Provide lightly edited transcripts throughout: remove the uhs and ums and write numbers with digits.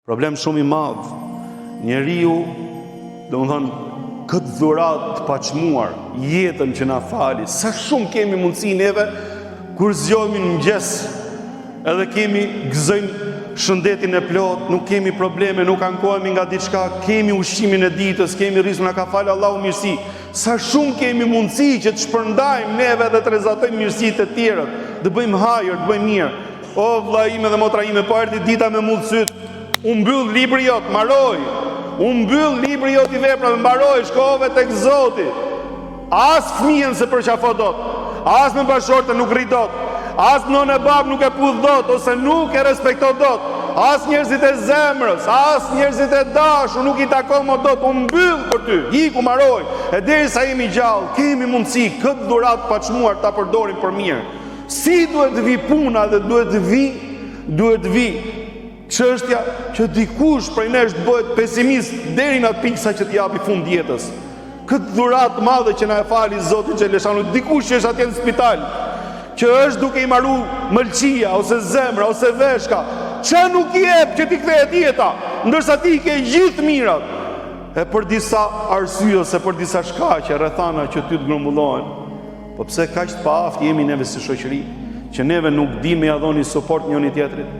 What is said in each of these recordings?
Problem shumë i madh. Njeriu, domethënë, këtë dhurat të paqmuar, jetën që na fali, sa shumë kemi mundësi neve kur zgjohemi në mëngjes, edhe kemi gëzojmë shëndetin e plot, nuk kemi probleme, nuk ankohemi nga diçka, kemi ushqimin e ditës, kemi rrisur na ka falë Allahu mirësi. Sa shumë kemi mundësi që të shpërndajmë neve dhe të rezatojmë mirësitë e tjerët, të bëjmë hajër, të bëjmë mirë. O vlla ime dhe motra ime, po erdhi dita me mundësyt, u mbyll libri jot, mbaroj. U mbyll libri jot i veprave, mbaroj, shkove tek Zoti. As fëmijën se përqafo dot, as në bashortë nuk rri dot, as nënë e bab nuk e pudh dot, ose nuk e respekto dot, as njerëzit e zemrës, as njerëzit e dashur nuk i takon më dot, u mbyll për ty, iku mbaroj. E derisa jemi gjallë, kemi mundësi këtë dhurat paqmuar ta përdorim për mirë. Si duhet vi puna dhe duhet vi çështja që dikush prej nesh të bëhet pesimist deri në atë pikë sa që t'i japi fund jetës. Këtë dhurat madhe që na e fali Zoti xhaleshanu, dikush që është atje në spital, që është duke i marru mëlçia ose zemra ose veshka, që nuk i jep që t'i kthehet jeta, ndërsa ti ke gjithë mirat. E për disa arsye ose për disa shkaqe rrethana që ty të grumbullohen. Po pse kaq të paaft jemi neve si shoqëri, që neve nuk dimë ja dhoni suport njëri tjetrit.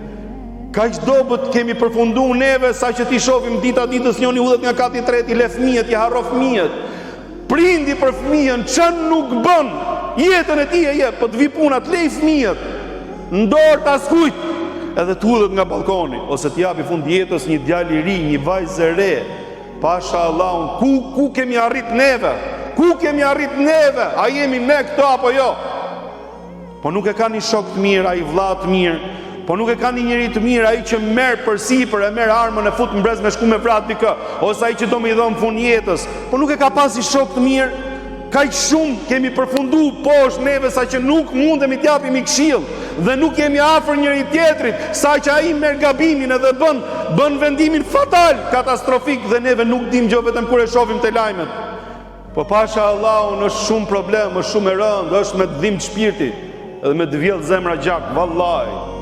Kaq dobët kemi përfunduar neve sa që ti shohim dita ditës njëri udhet nga kati i tretë, i le fëmijët, i harro fëmijët. Prindi për fëmijën çan nuk bën, jetën e tij e jep, po të vi puna të lej fëmijët. Ndor ta skujt, edhe të udhet nga balkoni ose të japi fund jetës një djalë i ri, një vajzë e re. Pasha Allahun, ku kemi arrit neve? Ku kemi arrit neve? A jemi ne këto apo jo? Po nuk e ka një shok të mirë, ai vlla të mirë. Po nuk e ka një njeri të mirë, ai që merr përsipër, e merr armën e fut mbrez me shku me vrat dikë, ose ai që do më i dhon fund jetës. Po nuk e ka pasi shok të mirë. Kaq shumë kemi përfunduar poshtë neve sa që nuk mundemi t'japim këshill dhe nuk jemi afër njëri tjetrit, sa që ai merr gabimin edhe bën vendimin fatal, katastrofik dhe neve nuk dim gjë vetëm kur e shohim te lajmet. Po pasha Allahun është shumë problem, është shumë e rëndë, është me të dhimbë shpirti edhe me të vjellë zemra gjak, vallahi.